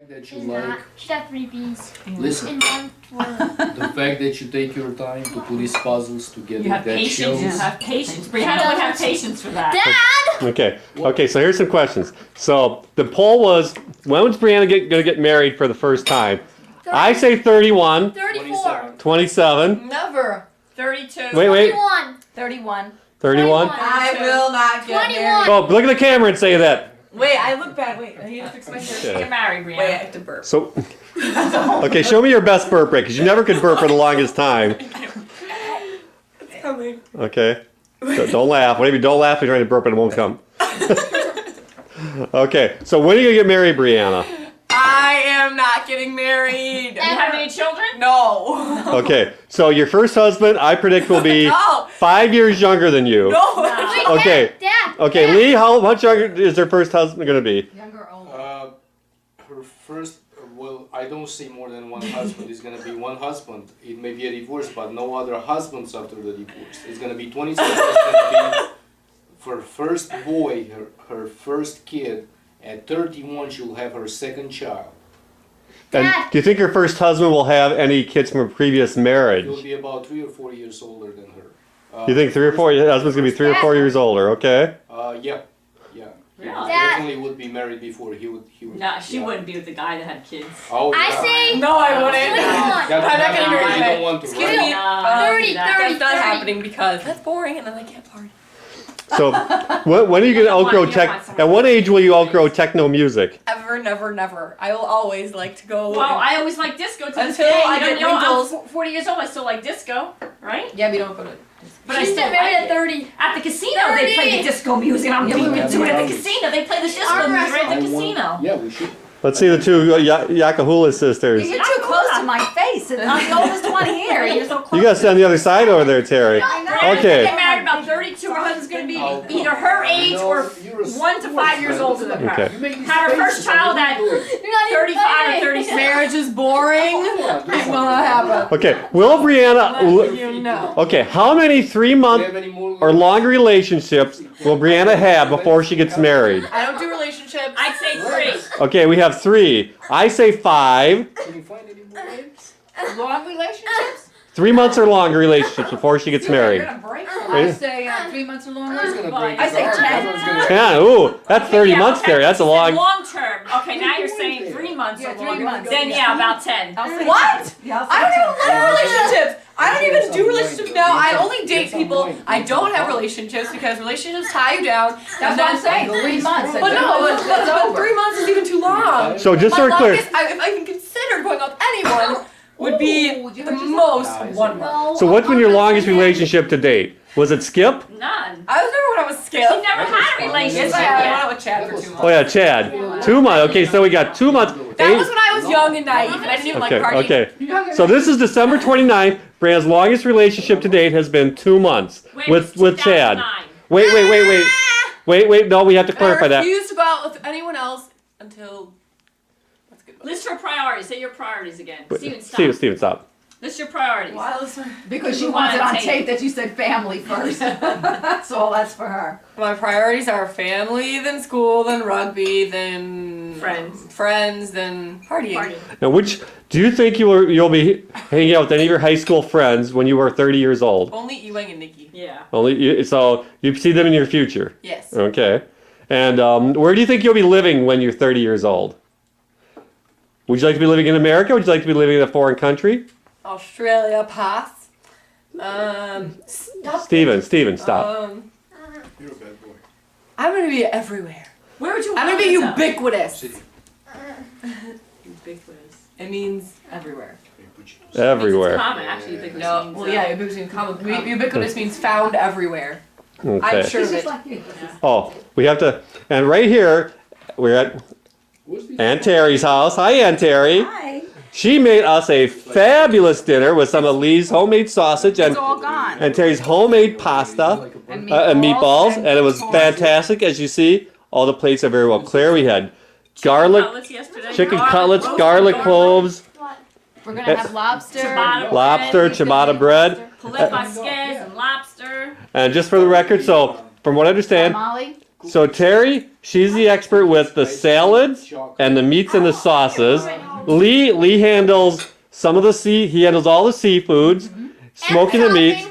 That you like, She'd have 3 B's listen, in 1 word. the fact that you take your time to put these puzzles together, You have that patience. shows. You have patience. Brianna would have patience for that. Dad! Okay, so here's some questions. So the poll was, when was Brianna gonna get married for the first time? I say 31, 34. 27, Never. 32. wait, 21. 31. 31. I will not get 21. married. Oh, look at the camera and say that. Wait, I look bad. Wait, I need to fix my hair. Okay. Get married, Brianna. Wait, I have to burp. So, okay, show me your best burp rate, because you never could burp for the longest time. It's coming. Okay? So don't laugh. Maybe don't laugh if you're trying to burp and it won't come. Okay, so when are you gonna get married, Brianna? I am not getting married. Do you have any children? No. Okay, so your first husband, I predict, will be No. 5 years younger than you. No. Wait, Okay. Dad. Okay, Dad. Lee, how much younger is her first husband gonna be? Younger or older? Her first, well, I don't see more than one husband. It's gonna be one husband. It may be a divorce, but no other husbands after the divorce. It's gonna be 27. It's gonna be for first boy, her first kid. At 31, she'll have her second child. And Dad. do you think her first husband will have any kids from a previous marriage? He'll be about 3 or 4 years older than her. You think 3 or 4? Your husband's gonna be 3 or 4 years older, okay? Yeah. He Really? definitely would be married before he would. No, she yeah. wouldn't be with the guy that had kids. Oh, I yeah. say No, I wouldn't. 21. I'm not getting married You today. don't want to, Excuse right? me. No, 30, that- 30. That's not happening because that's boring and then I can't party. So, when are you gonna outgrow You don't want tech? someone At what age will you outgrow techno music? Ever, never, never. I will always like to go. Well, I always like disco to this Until day. I You get know, wrinkles. I'm 40 years old. I still like disco, right? Yeah, we don't go to. But I She's still getting married like at it. 30. At the casino, they play the disco music, and I'm Yeah, deep we into it. At the do. casino, they play the disco Arm music right at the I want- casino. Yeah, we should. Let's see the two Yakahula sisters. You're too close to my face. And I'm the oldest one here. You're so close. You gotta sit on the other side over there, Terry. I know. Brianna's Okay. gonna get married about 32. Her husband's gonna be Oh, either her age no, or you're a 1 to 5 years older than her. Okay. You make these Have her first faces, I child wouldn't at do it. You're not even 35 or funny. 36. Marriage is boring. It will not happen. Okay, will Brianna? You know. Okay, how many Do 3-month you have any more or longer relationships will Brianna have before she gets married? I don't do relationships. I'd say 3. Okay, we have 3. I say 5. Can you find any more names? Long relationships? 3 months or longer relationships before she gets married. You're gonna break her. Right? I say 3 months or longer. Who's gonna Well, break I his say heart? 10. Everyone's gonna- Yeah, ooh, that's 30 Yeah, months okay, there. That's a she said long. long term. Okay, now you're saying 3 months Yeah, or 3 longer. months. Then yeah, about 10. I'll say What? 10. Yeah, I'll say I don't 10. even live relationships. I don't even do relationships now. I only date people. I don't have relationships because relationships tie you down. That's And what I'm then- saying. 3 months. But no, but 3 months is even too long. So just so My we're clear, longest, if I even considered going out with anyone, would be Ooh, you the heard yourself? most Nice. 1 month. so what's been your longest relationship to date? Was it Skip? None. I was never when I was She scared. never had a relationship Yes, I went yet. out with Chad for 2 months. Oh yeah, Chad. 2 months. Okay, so we got 2 months. That was when I was young and naive, and I didn't even Okay, like partying. okay. So this is December 29th. Brianna's longest relationship to date has been 2 months Wait, with Chad. 2009. Wait. No, we have to And clarify I that. refused to go out with anyone else until. That's good. List your priorities. Say your priorities again. Steven, stop. Steven, stop. List your priorities. Why listen? Because she You wants it want on tape. tape that you said family first. That's all that's for her. My priorities are family, then school, then rugby, then Friends. then partying. Party. Now, do you think you'll be hanging out with any of your high school friends when you are 30 years old? Only Ewing and Nikki. Yeah. So you see them in your future. Yes. Okay. And where do you think you'll be living when you're 30 years old? Would you like to be living in America? Would you like to be living in a foreign country? Australia, pass. Steven, stop. You're a bad boy. I'm gonna be everywhere. Where would you I'm want gonna be to live? ubiquitous. City. Ubiquitous. It means everywhere. Everywhere. It's common, actually. Ubiquitous No, means, well, yeah, ubiquitous means common. Ubiquitous means found everywhere. I'm Okay. sure She's of just it. like you. Oh, we have to. And right here, we're at Aunt Terry's house. Hi, Aunt Terry. Hi. She made us a fabulous dinner with some of Lee's homemade sausage and It's all gone. and Terry's homemade pasta And and meatballs, and it was corn. fantastic. As you see, all the plates are very well clear. We had garlic, Cutlets yesterday. chicken Garlic, cutlets, roasted garlic garlic, cloves, We're gonna have lobster. Ciabatta lobster, ciabatta bread. Filet Vasquez and lobster. And just for the record, so from what I understand, Molly. So Terry, she's the expert with the salads and the meats and the sauces. Lee handles some of the he handles all the seafoods, smoking the meats,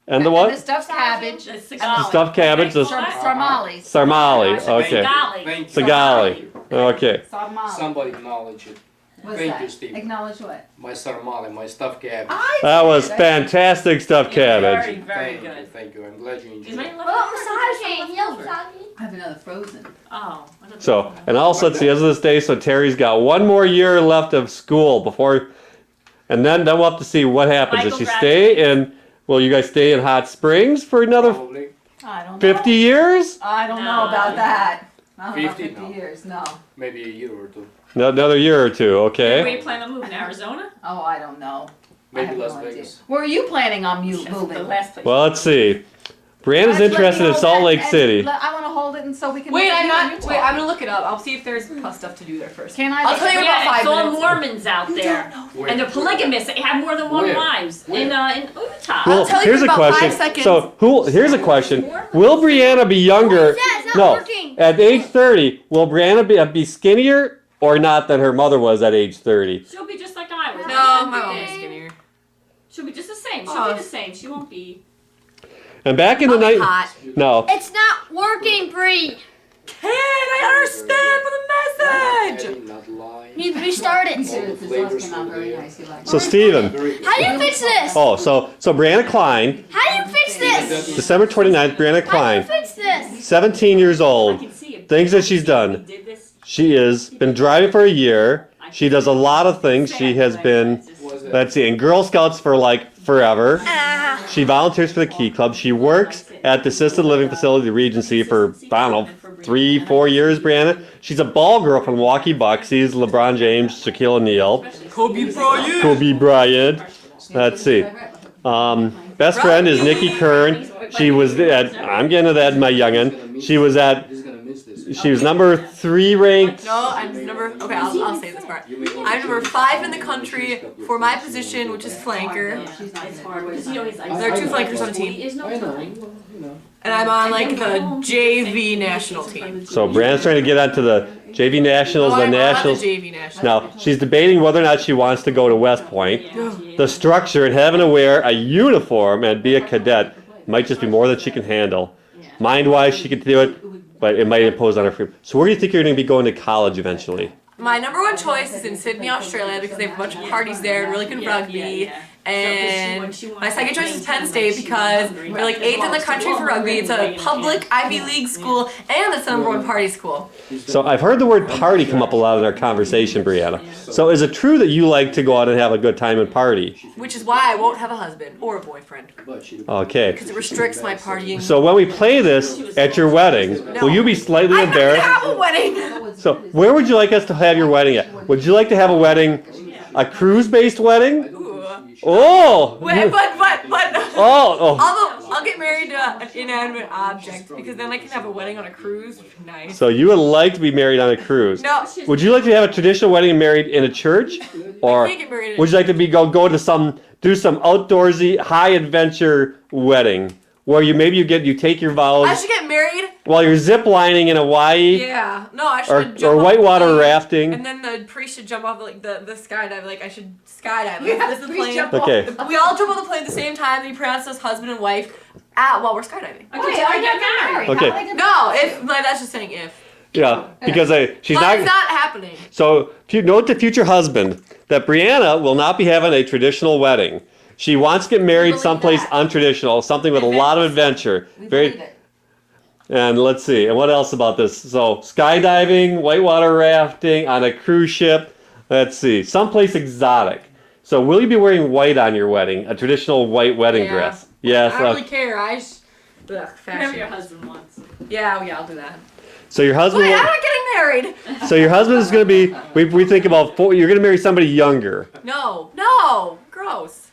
and the The what? stuffed cabbage. The The stuffed cabbage, the Sarmales. sarmale. Okay, Sagali. Thank you. sagali. Okay. Sarmales. Somebody acknowledge it. What's Thank that? you, Steve. Acknowledge what? My sarmale, my stuffed cabbage. That was fantastic stuffed Very, cabbage. very Thank you, good. thank you. I'm glad you Is enjoyed my it. left I have another frozen. Oh. So, and also it's the end of this day, so Terry's got one more year left of school before, and then we'll have to see what happens. Does she stay in, will you guys stay in Hot Springs for another Probably. I don't know. 50 years? I don't know No. about that. I don't know 50 50 now. years, no. Maybe a year or two. No, another year or two, Where okay? do you plan on moving? Arizona? Oh, I don't know. I Maybe have Las no idea. Vegas. Where are you planning on That's the moving? last place. Well, let's see. Brianna's Let's let interested me in hold Salt that Lake and City. I want to hold it and so we can. Wait, you I'm and not. you Wait, talk. I'm gonna look it up. I'll see if there's stuff to do there first. Can I? I'll tell you Yeah, about 5 it's all minutes. Mormons out there. Where? And they're polygamous. They have more than one Where? wives. Where? In Utah. Well, tell you here's in a about 5 question. seconds. So, here's a question. Will Brianna be younger? No. At age 30, will Brianna be skinnier or not than her mother was at age 30? She'll be just like I was. No, my mom is skinnier. She'll be just the same. She'll Oh. be the same. She won't be. And back in the I'll be night, hot. no. It's not working, Bree. Can I understand the message? Eddie, not lying. You need to restart it. All the flavors came out were very there. nice. You like So it? Steven. Very good. How do you fix this? Oh, so Brianna Klein, How do you fix this? December 29th, Brianna How do you Klein, fix this? 17 years I old. can see it. Things that she's done. We did this. She has been driving for a year. She does a lot of things. She has been, Was it? let's see, in Girl Scouts for like forever. Ah. She volunteers for the Key Club. She works at the assisted living facility, the Regency, for, I don't know, 3-4 years, Brianna. She's a ball girl from Milwaukee Bucks. She's LeBron James, Shaquille O'Neal, Kobe Bryant. Kobe Bryant. Let's see. Best friend is Nikki Kern. She was at, I'm getting to that, my youngin'. She was at, He's gonna miss this. she was number 3 ranked. No, I'm number. Okay, I'll say this part. I'm number 5 in the country for my position, which is flanker, It's hard because you know he's like. There are 2 flankers on the team. He is no I know. time. Well, you know. and I'm on like the JV national team. So Brianna's trying to get onto the JV Nationals, Oh, the I'm on Nationals. the JV national. Now, she's debating whether or not she wants to go to West Point. The structure and having to wear a uniform and be a cadet might just be more than she can handle. Mind-wise, she could do it, but it might impose on her freedom. So where do you think you're going to be going to college eventually? My number 1 choice is in Sydney, Australia, because they have a bunch of parties there, really good rugby. And my second choice is Penn State because we're like 8th in the country for rugby. It's a public Ivy League school, and it's the number 1 party school. So I've heard the word party come up a lot in our conversation, Brianna. So is it true that you like to go out and have a good time and party? Which is why I won't have a husband or a boyfriend. But she Okay. Because it restricts my partying. So when we play this at your wedding, will you be slightly I'm not gonna embarrassed? have a wedding! So where would you like us to have your wedding at? Would you like to have a wedding, a cruise-based wedding? Oh! Wait, but. Oh! I'll get married to an inanimate object because then I can have a wedding on a cruise. Nice. So you would like to be married on a cruise? No, Would you like to have a traditional wedding and married in a church, or I can't get married. would you like to be go to do some outdoorsy, high adventure wedding where you take your I vows should get married. while you're zip lining in Hawaii Yeah. No, I should or jump off whitewater the plane, rafting? And then the priest should jump off like the skydive. Like I should skydive. Like, this is the Priest plane. jump Okay. We all jump off the plane at the same time. And he pronounces us husband and wife while we're skydiving. Okay, Wait, till are I you get getting married. married? Okay. How are they gonna No, marry? if like that's just saying if. Yeah, because she's But not. it's not happening. So note to future husband that Brianna will not be having a traditional wedding. She wants to get married believe someplace that. untraditional, something with a lot of adventure. We believe it. And let's see, and what else about this? So skydiving, whitewater rafting, on a cruise ship. Let's see, someplace exotic. So will you be wearing white on your wedding, a traditional white wedding Yeah. dress? Yes. I don't really care. I just. Ugh, Whatever your fashion. husband wants. Yeah, I'll do that. So your husband. Wait, will- I'm not getting married. so your husband is going to be. We think about you're going to marry somebody younger. No, gross.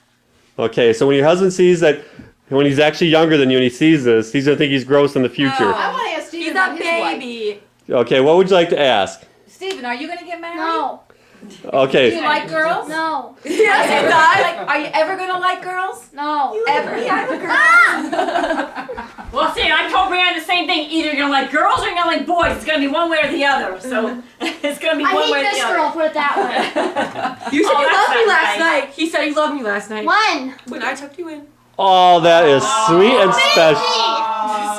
Okay, so when your husband sees that, when he's actually younger than you and he sees this, he's going to think he's gross in the future. No. I want to ask Steven He's about a his wife. baby. Okay, what would you like to ask? Steven, are you going to get married? No. Do Okay. you like girls? No. Yes, Ever, it does. like, are you ever gonna like girls? No. Ever? Yeah, I'm a girl. Ah! Well, see, I told Brianna the same thing. Either you're gonna like girls or you're gonna like boys. It's gonna be one way or the other. So it's gonna be I one way hate or this the girl, other. put it that way. You said Oh, you that's loved me not last nice. night. He said he loved me last night. When? When I tucked you in. Oh, that is sweet and special.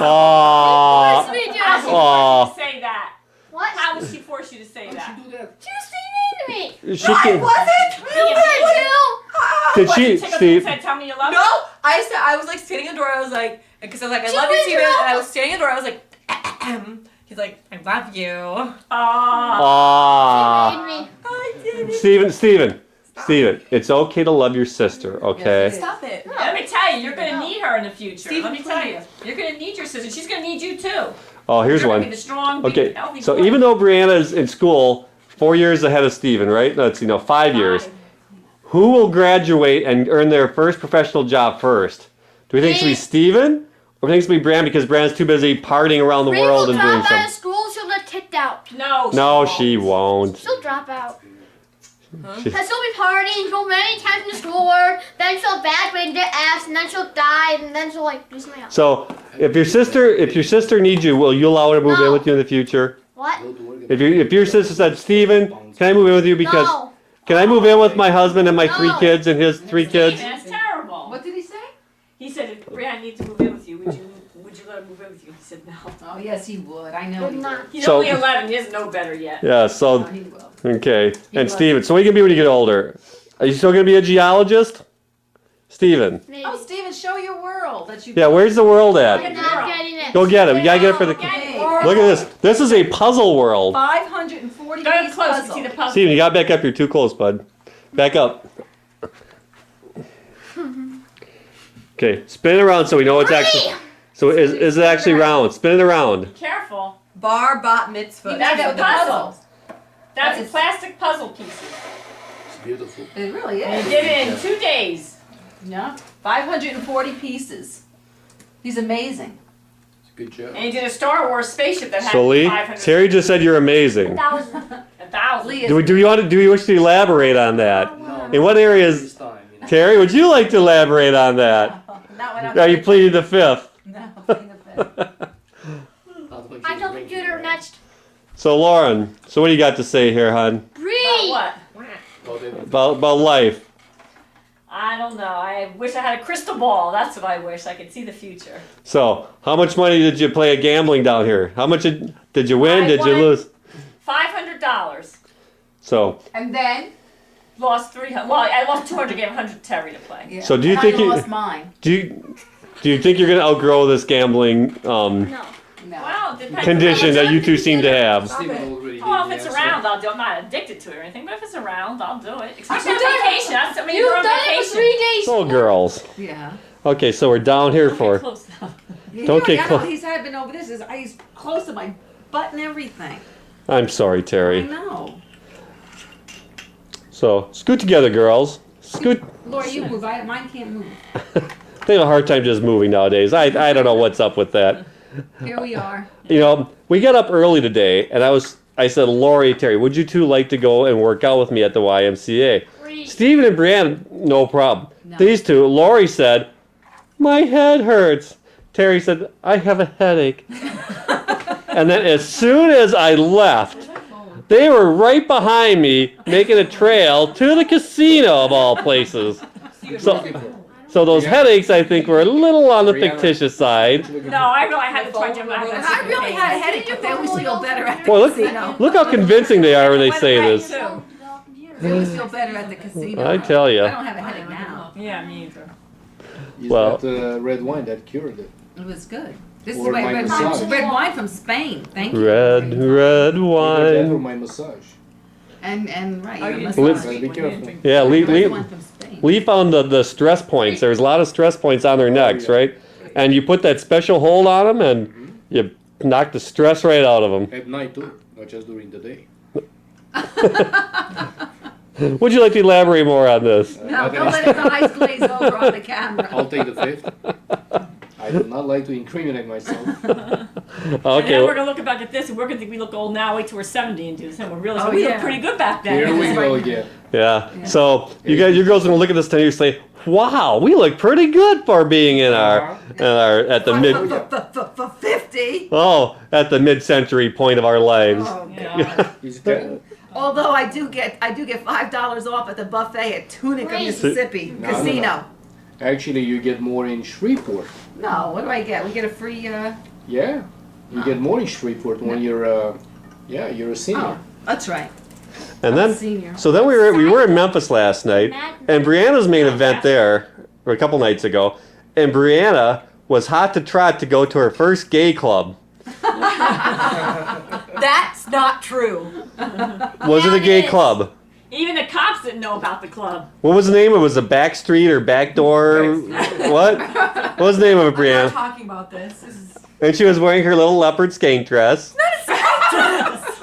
Aww. What did we do? How was she Aw. forced you to say that? What? How was she forced you to say that? do that? She was being mean to me. She can, Was it? You did too. did What, she, tickled you and Steve? said, tell me you love No, me? I said I was like standing in the door. I was like, because I was like, I She love you, went Steven. to- And I was standing in the door. I was like, he's like, I love you. Aw. Aww. Made me. I did it. Steven, it's okay to love your sister, okay? Stop it. Let me tell you, you're gonna need her in the future. Steve, Let me tell you, you're gonna need your sister. She's gonna need you too. Oh, here's You're gonna be one. the strong, big, Okay, healthy so boy. even though Brianna's in school 4 years ahead of Steven, right? That's, 5 years. Who will graduate and earn their first professional job first? Do we think it should be Me. Steven? Or do we think it should be Brianna because Brianna's too busy partying around the Bree world will and doing drop out of something? school, she'll get kicked out. No. No, she won't. She'll drop out. She- Because she'll be partying, go many times in the schoolwork, then she'll graduate and get F's, and then she'll die, and then she'll like do something else. So, if your sister needs you, will you allow her to move in No. with you in the future? What? Go to work. If your sister said, Steven, can I move in with you because No. can I move in with my husband and my 3 No. kids and his 3 kids? Steven, that's terrible. What did he say? He said, if Brianna needs to move in with you, would you let her move in with you? He said no. Oh, yes, he would. I know Would he would. not. He's So- only 11. He doesn't know better yet. Yeah, Oh, so he will. okay. And will. Steven, so what are you gonna be when you get older? Are you still gonna be a geologist? Steven. Maybe. Oh, Steven, show your world that you. Yeah, where's the world You're at? not getting it. Go get it. We gotta get it for the Okay. Look at this. This is a puzzle world. 540 Go piece close to puzzle. see the puzzle. Steven, you gotta back up, you're too close, bud. Back up. Okay, spin it around so we know it's actually so is it actually round? Spin it around. Careful. Bar bat mitzvah. That's Yeah, a the puzzle. That's That is- plastic puzzle pieces. It's beautiful. It really And is. you did it in 2 days. Yeah. 540 pieces. He's amazing. It's a good job. And you did a Star Wars spaceship that had So Lee, 500. Terry just said you're amazing. 1,000. 1,000. Lee Do you wish to elaborate on that? No, In what areas, this time, Terry, would you like to elaborate on that? Not when I'm Are you pleading the fifth? No, pleading the fifth. Not when I she's tell drinking, computer right? next. So Lauren, so what do you got to say here, hon? About Bree. what? Oh, they- About life. I don't know. I wish I had a crystal ball. That's what I wish. I could see the future. So, how much money did you play at gambling down here? How much did you win? I Did you won. lose? $500. So, And then, Lost 300. Well, I lost 200. Gave 100 to Terry to play. yeah. So do you and think I you- lost mine. do you think you're gonna outgrow this gambling No. No. Well, it depends condition on that you two seem to have? Steven already Well, gave if the it's answer. around, I'll do it. I'm not addicted to it or anything, but if it's around, I'll do it. Especially on You've done it. vacation. That's, I mean, You've you're on done it vacation. for 3 days. So girls. Yeah. Okay, so we're down here Don't get for. close enough. Don't get close. He's had been over this. He's close to my butt and everything. I'm sorry, I Terry. know. So scoot together, girls. Scoot. Laura, you move. Mine can't move. They have a hard time just moving nowadays. I don't know what's up with that. Here we are. We got up early today, and I said, Lori, Terry, would you two like to go and work out with me at the YMCA? Bree. Stephen and Brianna, no problem. No. These two, Lori said, my head hurts. Terry said, I have a headache. And then as soon as I left, they were right behind me making a trail to the casino of all places. So those headaches, I think, were a little on the Brianna. fictitious side. No, I really had to try to And I really had a headache, but they always feel better at the Boy, look, casino. look how convincing they are when they say this. They always feel better at the casino. I tell ya. I don't have a headache now. Yeah, me either. Is Well- that red wine that cured it? It was good. This Or is my my red massage. wine. Red wine from Spain. Thank you. Red Either that or wine. my massage. And right. Oh, your you massage. didn't Gotta be careful. Yeah, Red Lee wine from Spain. found the stress points. There's a lot of stress points on their necks, yeah. right? And you put that special hold on them, and you knock the stress right out of them. At night too, not just during the day. Would you like to elaborate more on this? No, don't let his eyes glaze over on the camera. I'll take the fifth. I do not like to incriminate myself. And then Okay. we're gonna look back at this and we're gonna think we look old now. Wait till we're 70 and do this, and we're really Oh, we yeah. look pretty good back then. Here we go again. Yeah. So you girls gonna look at this and you say, "Wow, we look pretty good for being in our at the mid For 50. at the mid-century point of our lives." Oh, Yeah. Is that, Although I do get $5 off at the buffet at Tunica, Great. Mississippi No, Casino. no. Actually, you get more in Shreveport. No, what do I get? We get a free. Yeah, you get more in Shreveport when you're you're a senior. Oh, that's right. And then Senior. so then we were in Memphis last night, and Brianna's main event there, or a couple nights ago, and Brianna was hot to trot to go to her first gay club. That's not true. Was it a Yeah, gay it is. club? Even the cops didn't know about the club. What was the name? It was a back street or back door. What? What was the name of it, We're not Brianna? talking about this. This is And she was wearing her little leopard skank dress.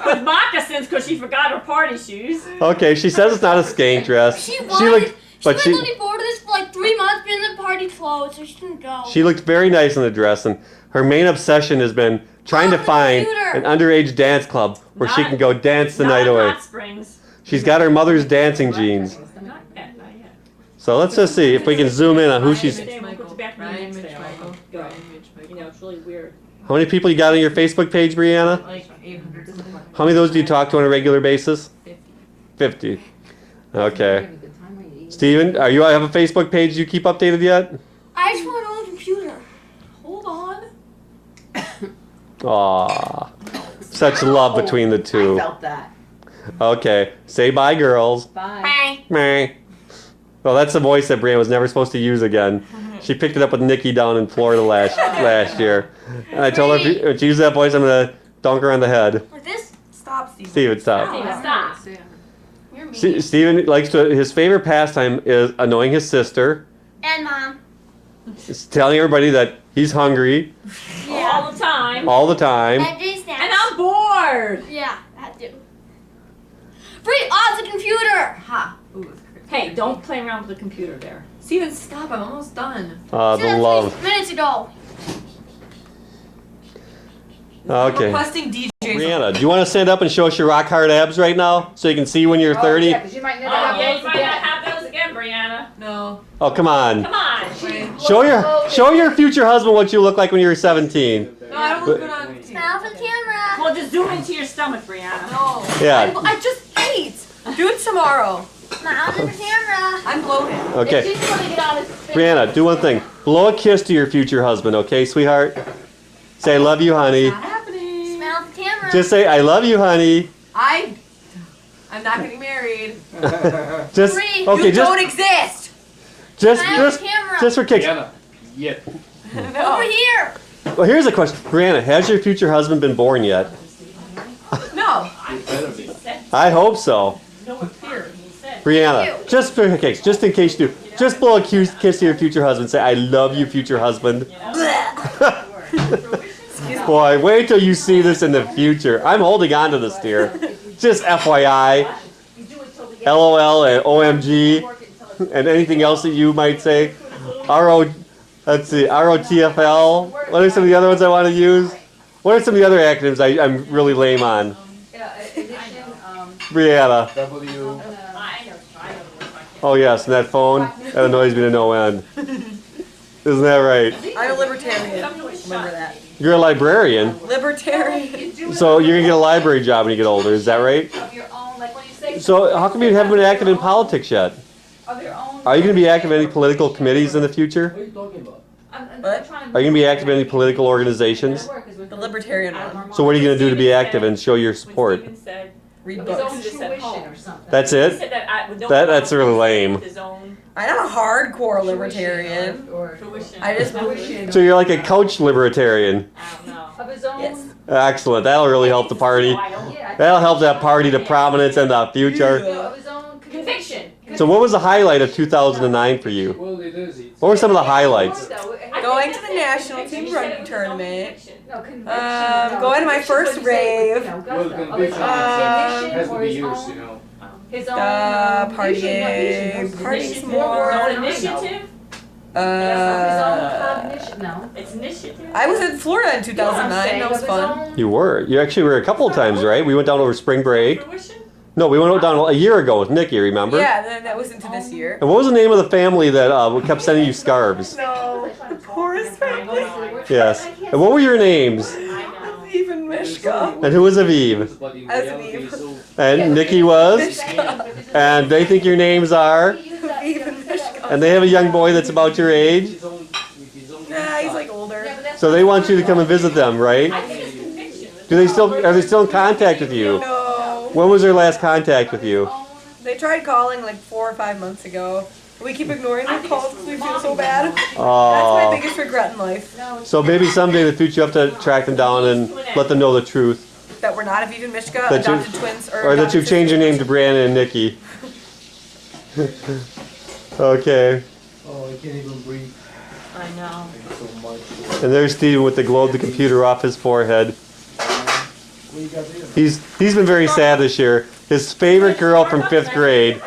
With moccasins because she forgot her party shoes. Okay, she says it's not a skank dress. She looked, was but she looking forward to this for like 3 months, being the party closed, so she didn't go. she looked very nice in the dress, and her main obsession has been trying to the find computer. an underage dance club where she Not- can go dance the Not night in away. Hot Springs. She's got her mother's dancing jeans. Not yet, not yet. So let's just see if we can zoom in on who she's. Today we'll go back to the Ryan next Mitch day. Michael. Go. Ryan Mitch Michael. You know, it's really weird. How many people you got on your Facebook page, Brianna? Like 800. How many of those do you talk to on a regular basis? 50. Okay. Steven, are you have a Facebook page you keep updated yet? I just want to own a computer. Hold on. Aww. Such love between the I two. felt that. Okay. Say bye, girls. Bye. Bye. Meh. Well, that's the voice that Brianna was never supposed to use again. She picked it up with Nikki down in Florida last year. And I told her if she uses that voice, I'm going to dunk her on the head. Like this? Stop, Steve. Steven, stop. Steven, stop. You're mean. Steven likes to, his favorite pastime is annoying his sister, And mom. telling everybody that he's hungry All the time. all the time. And Jay snacks. And I'm bored. Yeah, that too. Free off the computer! Ha. Hey, don't play around with the computer there. Steven, stop. I'm almost done. See, The that's love. minutes ago. Okay. Requesting DJ. Brianna, do you want to stand up and show us your rock hard abs right now so you can see when you're 30? Yeah, 'cause you might never Oh, have yeah, those you might not again. have those again, Brianna. No. Oh, come on. Come on. Wait. Show your future husband what you look like when you were 17. No, I don't look good on TV. Smile for the camera. Well, just zoom into your stomach, Brianna. No. Yeah. I just ate. Do it tomorrow. Smile for the camera. I'm bloated. Okay. She's gonna get on his face. Brianna, do one thing. Blow a kiss to your future husband, okay, sweetheart? Say, I love you, honey. Not happening. Smile for the camera. Just say, I love you, honey. I'm not getting married. Just, Free. okay, You don't exist. just Smile for the camera. for kicks. Brianna, yeah. No. Over here. Well, here's a question. Brianna, has your future husband been born yet? No. It better be. I hope so. No one here. He said. Brianna, just for kicks, just in case you do, just blow a kiss to your future husband. Say, I love you, future husband. Boy, wait till you see this in the future. I'm holding on to this, dear. Just FYI. LOL and OMG and anything else that you might say. Let's see, ROTFL. What are some of the other ones I want to use? What are some of the other acronyms I'm really lame on? Brianna. W. I know. Oh yes, and that phone, that annoys me to no end. Isn't that right? I'm a libertarian. Remember that. You're a librarian, Libertarian. so you're gonna get a library job when you get older, is that right? Of your own, like when you say So how come you haven't been active in politics yet? of your own. Are you gonna be active in any political committees in the future? What are you talking about? What? Are you gonna be active in any political organizations? The libertarian one. So what are you gonna do to be active and show your support? When Steven said Read his own books. just at home. or something. That's He it? said that with no That's really lame. His own I'm not a hardcore libertarian. tuition. I just So you're like a couch libertarian. I don't know. Of his own. Yes. Excellent, that'll really help the party. Yeah. That'll help that party to prominence in the future. Of his own Conviction. So what was the highlight of 2009 for you? Well, it is. What were some of the highlights? Going to the national team rugby tournament. No, conviction. Going to my first rave. Well, conviction has to be yours, you know. His own. Partying. Initiative. Partying His more. own initiative. No. It's initiative. I was in Florida in 2009. That was fun. You were. You actually were a couple of times, right? We went down over spring break. Fruition? No, we went down a year ago with Nikki, remember? Yeah, then that was into this year. And what was the name of the family that kept sending you scarves? No, Horace family. Yes. And what were your names? Even Mishka. And who was Aviv? But in As reality, Eve. so And Nikki was? Mishka. And they think your names are? Even Mishka. And they have a young boy that's about your age? his own, with his own Nah, he's like older. So they want you to come and visit them, right? Are they still in contact with you? No. When was their last contact with you? They tried calling like 4 or 5 months ago. We keep ignoring their calls because we feel so bad. That's my Oh. biggest regret in life. So maybe someday in the future you have to track them down and let them know the truth. That we're not Aviv and Mishka, That you- adopted twins, or Or that adopted you've changed your name to Brianna and Nikki. Okay. Oh, I can't even breathe. I know. Thank you so much. And there's Steven with the glow of the computer off his forehead. What you got there? He's been very sad this year. His favorite girl from 5th grade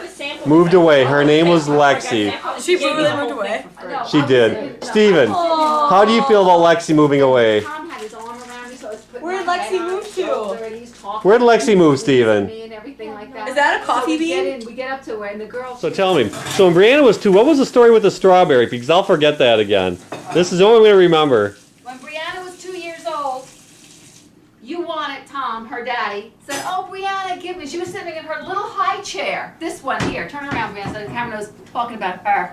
moved away. Her name was Lexi. She really moved away. She did. Steven, how do you feel about Lexi moving away? Where did Lexi move to? Where did Lexi move, Steven? Is that a coffee bean? We get up to her and the girls. So tell me. So when Brianna was 2, what was the story with the strawberry? Because I'll forget that again. This is the only way to remember. When Brianna was 2 years old, you wanted Tom, her daddy, said, "Oh, Brianna, give me." She was sitting in her little high chair. This one here. Turn around, Brianna, so the camera knows talking about her.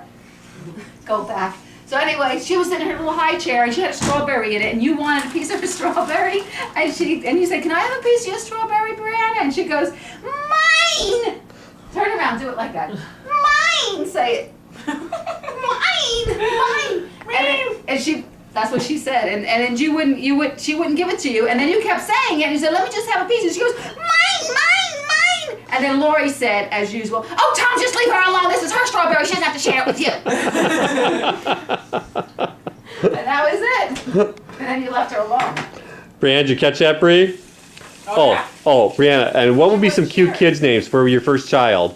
Go back. So anyway, she was in her little high chair and she had a strawberry in it, and you wanted a piece of her strawberry, and you said, "Can I have a piece of your strawberry, Brianna?" And she goes, "Mine." Turn around, do it like that. Mine. Say it. Mine. And she. That's what she said, and then she wouldn't give it to you, and then you kept saying it, and you said, "Let me just have a piece," and she goes, "Mine." And then Lori said, as usual, "Oh, Tom, just leave her alone. This is her strawberry. She doesn't have to share it with you." And that was it. And then you left her alone. Brianna, did you catch that, Bri? yeah. Oh, Brianna. And what would be some cute kids' names for your first child?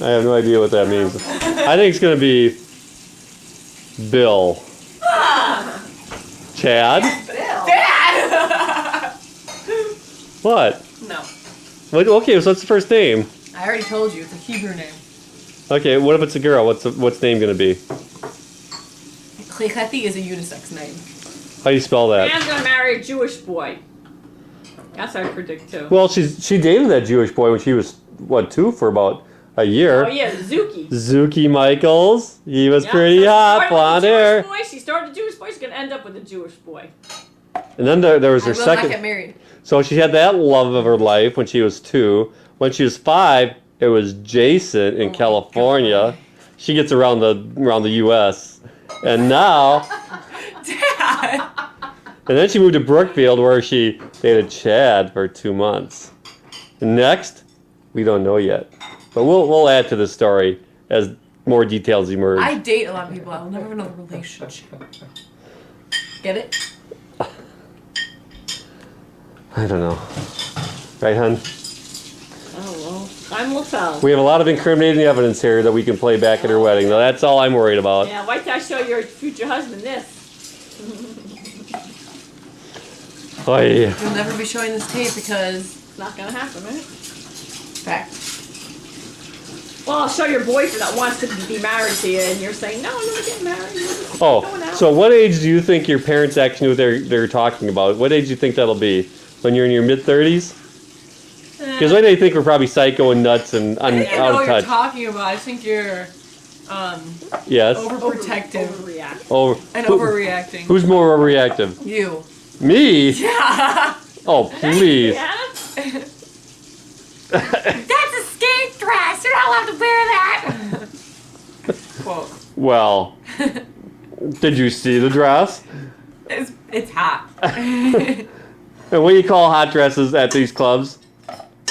I have no idea what that means. I think it's going to be Bill. Chad? What? No. What? Okay, so what's the first name? I already told you, it's a Hebrew name. Okay, what if it's a girl? What's the name going to be? Klichethi is a unisex name. How do you spell that? Anne's gonna marry a Jewish boy. That's what I predict too. Well, she dated that Jewish boy when she was, 2 for about a year. Oh yeah, Zuki. Zuki Michaels. He was Yeah, pretty so hot, she started with blonde a Jewish hair. boy, she started a Jewish boy, she's gonna end up with a Jewish boy. And then there was I her will second. not get married. So she had that love of her life when she was 2. When she was 5, it was Jason in California. She gets around the U.S. And now, Dad! and then she moved to Brookfield where she dated Chad for 2 months. And next, we don't know yet, but we'll add to the story as more details emerge. I date a lot of people. I will never have another relationship. Get it? I don't know. Right, hun? Oh well, time will tell. We have a lot of incriminating evidence here that we can play back at her wedding. Now that's all I'm worried about. Yeah, wait till I show your future husband this. Oy. You'll never be showing this tape because It's not gonna happen, right? fact. Well, I'll show your boyfriend that wants to be married to you, and you're saying, "No, I'm never getting married." Going Oh, out. so what age do you think your parents actually knew they're talking about? What age do you think that'll be? When you're in your mid-30s? Because when they think we're probably psycho and nuts and I think I know out of what you're touch. talking about. I think you're Yes. overprotective Overreact. Oh, and overreacting. who's more overreactive? You. Me? Yeah. Oh, please. Yeah. That's a skate dress. You're not allowed to wear that. Quote. Well, did you see the dress? It's hot. And what do you call hot dresses at these clubs?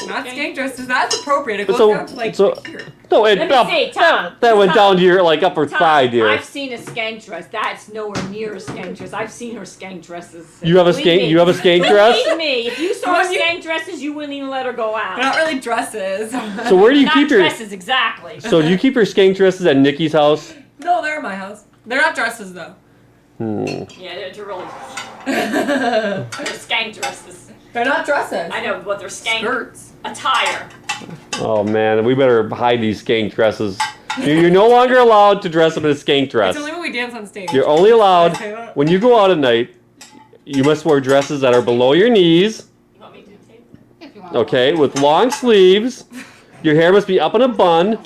Not skate dresses. That's appropriate. It goes So- down to like so- here. No, Let me see, Tom. that went down to your like upper Tom, thigh, dear. I've seen a skank dress. That's nowhere near a skank dress. I've seen her skank dresses. You have a Believe skank. me. You have a skank dress. Believe me, if you saw When you- skank dresses, you wouldn't even let her go out. They're not really dresses. So where do you Not keep your? dresses, exactly. So do you keep your skank dresses at Nikki's house? No, they're in my house. They're not dresses though. Yeah, they're really. They're skank dresses. They're not dresses. I know, but they're skank Skirts. attire. Oh man, we better hide these skank dresses. You're no longer allowed to dress up in a skank dress. It's only when we dance on stage. You're only allowed Say that? when you go out at night. You must wear dresses that are below your knees. You want me to tape? If you want. Okay, with long sleeves. Your hair must be up in a bun.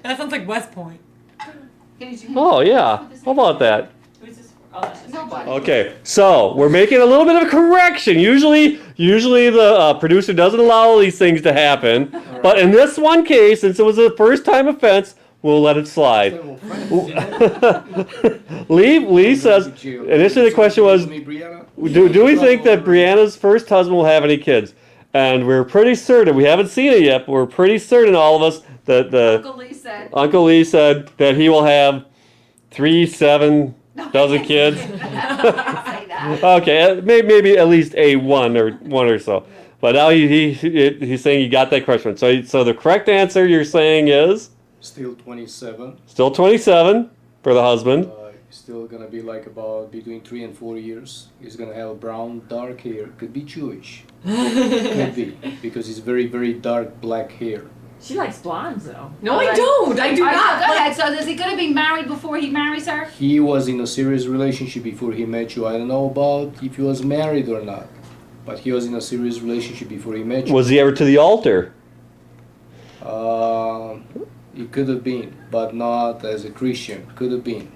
That sounds like West Point. Can you do- Oh yeah, how about that? Who's this for? Oh, that's just Nobody. Okay, so we're making a little bit of a correction. Usually the producer doesn't allow these things to happen, but in this one case, since it was a first-time offense, we'll let it slide. Lee says initially the question was, do we think that Brianna's first husband will have any kids? And we're pretty certain. We haven't seen it yet, but we're pretty certain, all of us, that Uncle Lee said. Uncle Lee said that he will have 3, 7 dozen kids. Say that. Okay, maybe at least one or so. But now he's saying he got that question. So the correct answer you're saying is Still 27. still 27 for the husband. Still gonna be like about between 3 and 4 years. He's gonna have brown, dark hair. Could be Jewish. Could be because he's very, very dark black hair. She likes blondes though. No, I don't. I do All right, not. Go ahead. So is he going to be married before he marries her? He was in a serious relationship before he met you. I don't know about if he was married or not, but he was in a serious relationship before he met you. Was he ever to the altar? It could have been, but not as a Christian. Could have been.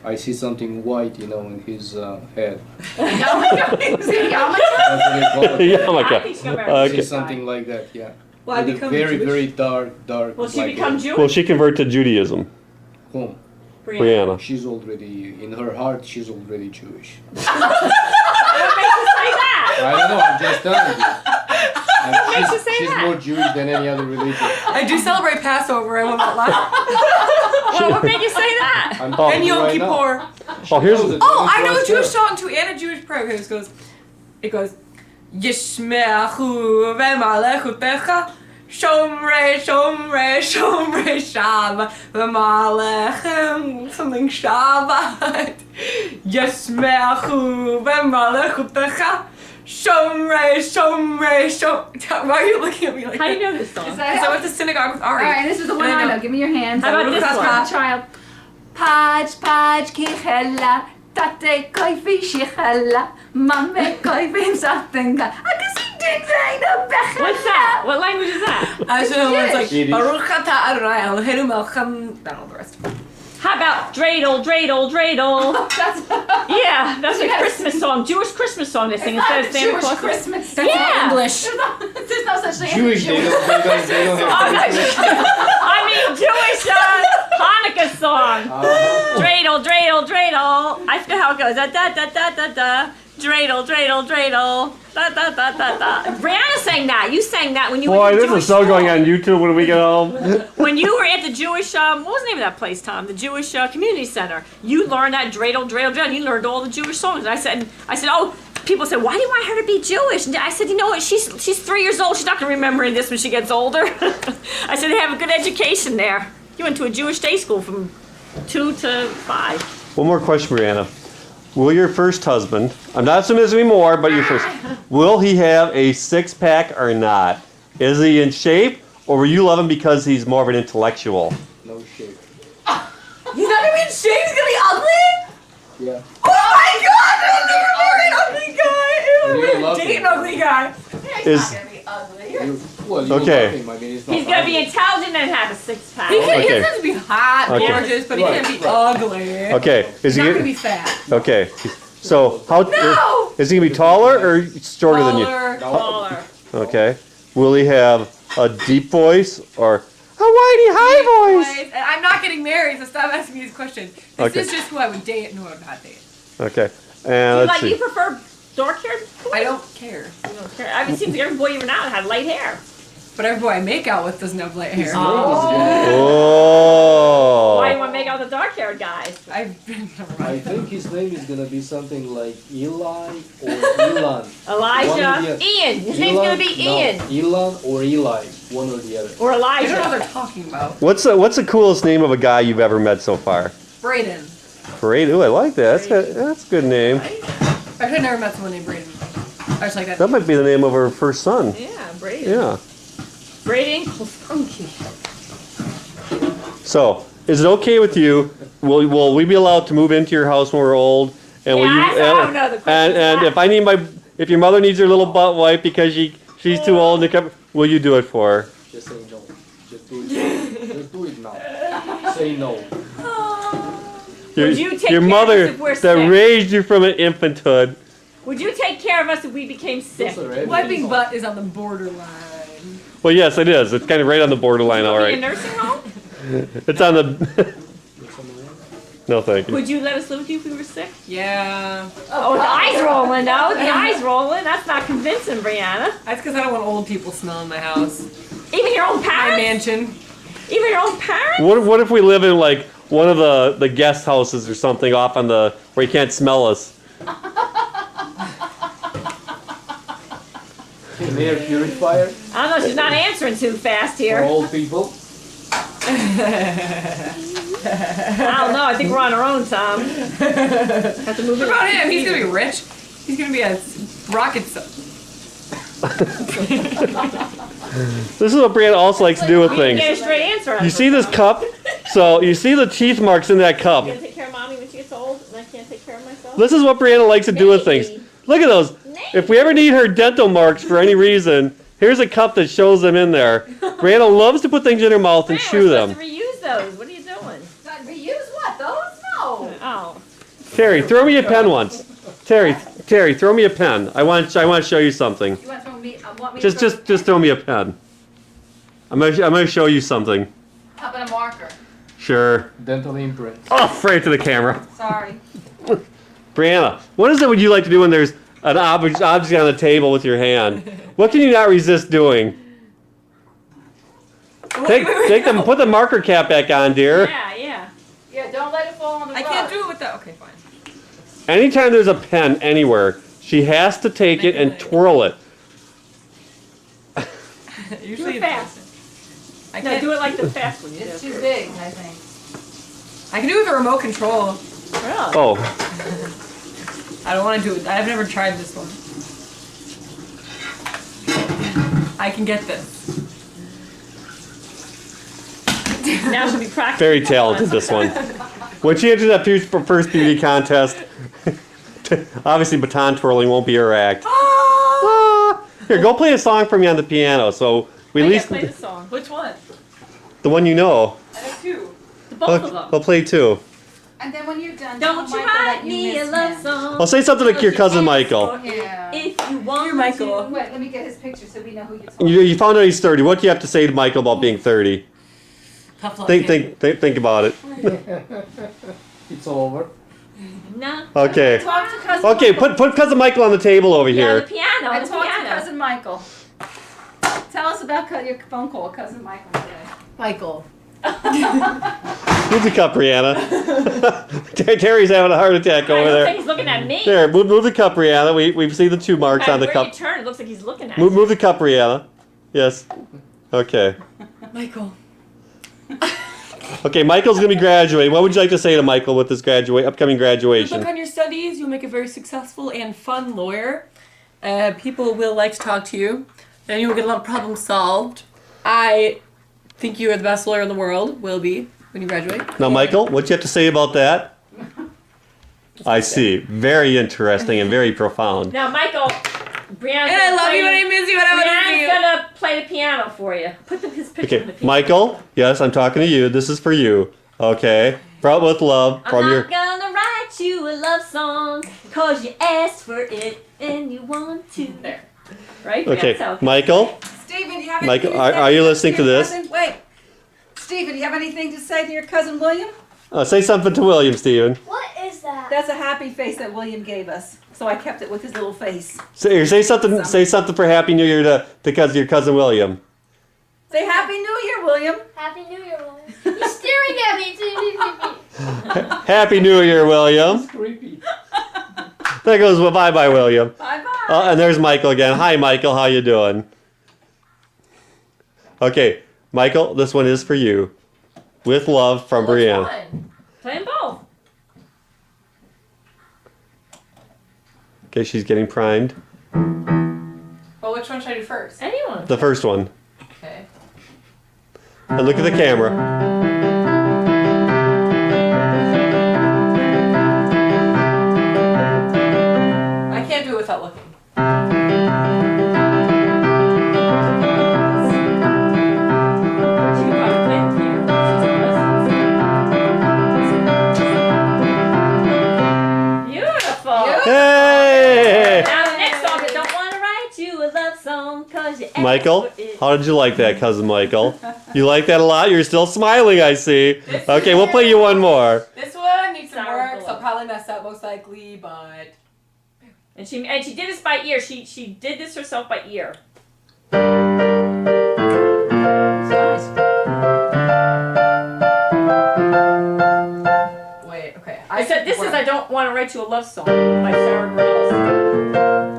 I see something white, in his head. Yarmulke? Is he yarmulke? That's what they call it. Yeah, I think she's gonna marry I a see Jewish something guy. like that, yeah. Well, I With a become very, Jewish. very dark. Will she black become hair. Jewish? Will she convert to Judaism? Whom? Brianna. She's already, in her heart, she's already Jewish. What makes you say that? I don't know, I'm just telling you. makes you say she's that? more Jewish than any other religion. I do celebrate Passover. I will not lie. Well, what made you say that? I'm And telling you Yom right now. Kippur. Oh, here's Oh, I know a Jewish song too, and a Jewish prayer. It goes, Yishmechu v'malechutecha, Shomrei, Shomrei, Shomrei Shabbat, v'malechem, something Shabbat. Yishmechu v'malechutecha, Shomrei, Shomrei, Shomrei. Why are you looking at me like How do that? you know this song? Is Because I that went to synagogue with Ari. All right, this is the one And I know. Give me your hands. How about this That's one? for the child. Paj, paj, kichella, tate koifi shichella, mame koifin satenga. I can see things ain't a bechella. What's that? What language is that? I should know it's like Yiddish. Baruch atah Adonai Eloheinu melech. I don't know the rest. How about dreidel, dreidel, dreidel? That's Yeah, that's a Yes. Christmas song. Jewish Christmas song they sing instead of Santa Jewish Claus. Christmas. That's Yeah. English. There's no such thing as Jewish, they don't have I mean Jewish Hanukkah song. Dreidel, dreidel, dreidel. I forget how it goes. Da da da da da da. Dreidel, dreidel, dreidel. Da da da da da. Brianna sang that. You sang that when you were boy, at the this Jewish is so going on YouTube when we get home. When you were at the Jewish, what was the name of that place, Tom? The Jewish Community Center. You learned that dreidel, dreidel, dreidel. You learned all the Jewish songs. And I said, oh, people said, why do you want her to be Jewish? And I said, you know what? She's 3 years old. She's not going to remember this when she gets older. I said, they have a good education there. You went to a Jewish day school from 2 to 5. One more question, Brianna. Will your first husband, I'm not assuming there's gonna be more, but your first, will he have a 6-pack or not? Is he in shape, or will you love him because he's more of an intellectual? No shape. He's not gonna be in shape. He's gonna be ugly. Yeah. Oh my God! I'll never marry an ugly guy. And Ew, you I'm love gonna date him. an ugly guy. Is You Okay. love him. I mean, it's not He's going to be ugly. intelligent and have a 6-pack. He Okay. doesn't have to be hot, Okay. gorgeous, but he Right, can't be right. ugly. okay? Is He's he not gonna be fat. okay? So how No! is he gonna be taller or shorter than you? Taller. Taller. Okay. Will he have a deep voice or a whitey high voice? And I'm not getting married, so stop asking me these questions. This Okay. is just who I would date and who I would not date. Okay. And let's You see. prefer dark-haired boys? I don't care. You don't care. I mean, it seems like every boy you were out had light hair. But every boy I make out with doesn't have light hair. Oh. Why do you want to make out with the dark-haired guys? I've been never I mind. think his name is gonna be something like Eli or Elon. Elijah. One or the Ian. His name's going to be Ian. No, Elon or Eli, one or the other. Or I don't know what Elijah. they're talking about. What's the coolest name of a guy you've ever met so far? Braden. Braden. Ooh, I like that. That's a good name. Actually, I never met someone named Braden. I just like that. That might be the name of our first son. Yeah, Braden. Yeah. Braden Kofunky. So, is it okay with you? Will we be allowed to move into your house when we're old? And will Yeah, you? I don't know the question. And if your mother needs her little butt wiped because she's too old to come, will you do it for her? Just say no. Just do it. Just do it now. Say no. Would you take your care of mother us if we're that sick? raised you from an infanthood? Would you take care of us if we became sick? Those are everything. Wiping butt is on the borderline. Well, yes, it is. It's kind of right on the borderline, all Be a right. nursing home? It's on the. No, thank you. Would you let us live with you if we were sick? Yeah. Oh, the eyes rolling, though. The eyes rolling. That's not convincing, Brianna. That's because I don't want old people smelling my house. Even your own My parents? mansion. Even your own parents? What if we live in like one of the guest houses or something off on the where you can't smell us? An air purifier I don't know. She's not answering too fast for here. old people. I don't know. I think we're on our own, Tom. Have to move What it. about him? He's gonna be rich. He's gonna be a rocket. This is what Brianna also likes to do with We didn't get a things. straight answer. You see this cup? So you see the teeth marks in that cup. You gonna take care of mommy when she gets old, and I can't take care of myself? This is what Brianna likes to do with things. Look at those. If we ever need her dental marks for any reason, here's a cup that shows them in there. Brianna loves to put things in her mouth and Brianna, chew we're them. supposed to reuse those. What are you doing? Reuse what? Those? No. Oh. Terry, throw me a pen once. Terry, throw me a pen. I want to show you something. You want to throw me? Want me to Just throw me a pen. I'm gonna show you something. How about a marker? Sure. Dental imprint. Oh, right to the camera. Sorry. Brianna, what is it would you like to do when there's an object on the table with your hand? What can you not resist doing? Take them. Put the marker cap back on, dear. Yeah, yeah. Yeah, don't let it fall on the I rug. can't do it with that. Okay, fine. Anytime there's a pen anywhere, she has to take it and twirl it. Do Usually it fast. I No, can't do it like the fast one you It's do. too big, I think. I can do it with a remote control. Really? Oh, I don't want to do it. I've never tried this one. I can get this. Now she'll be practicing. very talented, this one. When she enters that first beauty contest, obviously baton twirling won't be her act. Ah. Here, go play a song for me on the piano. So we at Yeah, least play the song. Which one? the one you know. I have two. Both of them. I'll play two. And then when you're done, Don't tell you Michael write that you me a miss love him. song? I'll say something like your cousin Michael. Yeah. If you want Here, Michael. to. Wait, let me get his picture so we know who you're talking You found out he's 30. What do you have to say to Michael about being 30? Tough luck. Think about it. It's over. No. Okay. Talk to cousin Okay, Michael. put cousin Michael on the table over Yeah, here. the piano. And The talk to piano. cousin Michael. Tell us about your phone call with cousin Michael today. Michael. Move the cup, Brianna. Terry's having a heart attack I over don't think there. he's looking at me. There, move the cup, Brianna. We've seen the 2 marks on the Where cup. you turn, it looks like he's looking at Move you. the cup, Brianna. Yes. Okay. Michael. Okay, Michael's gonna be graduating. What would you like to say to Michael with this upcoming Good luck graduation? on your studies. You'll make a very successful and fun lawyer. People will like to talk to you, and you will get a lot of problems solved. I think you are the best lawyer in the world. Will be when you graduate. Now, Michael, what you have to say about that? I see. Very interesting and very profound. Now, Michael, Brianna's And I love you and I miss you and I want to see Brianna's you. gonna play the piano for you. Put his picture in Okay, the piano. Michael. Yes, I'm talking to you. This is for you. Okay. Brought with love I'm from not your. gonna write you a love song, cause you asked for it and you want to. There. Right? Okay, That's how- Michael. Stephen, do you have Michael, anything to say are you to listening to your this? cousin? Wait. Stephen, do you have anything to say to your cousin William? Say something to William, Stephen. What is that? That's a happy face that William gave us. So I kept it with his little face. Say something. Say something for Happy New Year to your cousin William. Say Happy New Year, William. Happy New Year, William. He's staring at me. Happy New Year, William. Creepy. There goes bye-bye, William. Bye-bye. And there's Michael again. Hi, Michael. How you doing? Okay, Michael, this one is for you. With love from Which Brianna. one? Play them both. Okay, she's getting primed. Well, which one should I do first? Anyone. The first one. Okay. And look at the camera. I can't do it without looking. She could probably play the piano. Beautiful. Hey! Now the next song is Don't Wanna Write You a Love Song 'Cause You asked Michael, for it. how did you like that, cousin Michael? You like that a lot? You're still smiling, I see. Okay, we'll play you one more. This one needs some Sour work, Bullet. so I'll probably mess up most likely, but And she did this by ear. She did this herself by ear. wait, okay. I said this is I Don't Want to Write You a Love Song by Sarah Bareilles.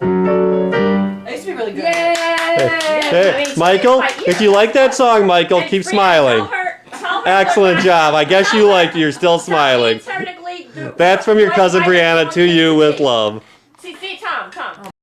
I used to be really good. Hey, Michael, if you like that song, Michael, And keep Brianna, smiling. tell her Excellent job. I guess you liked it. You're still smiling. That's from your cousin Brianna to you with love. See, Tom, come.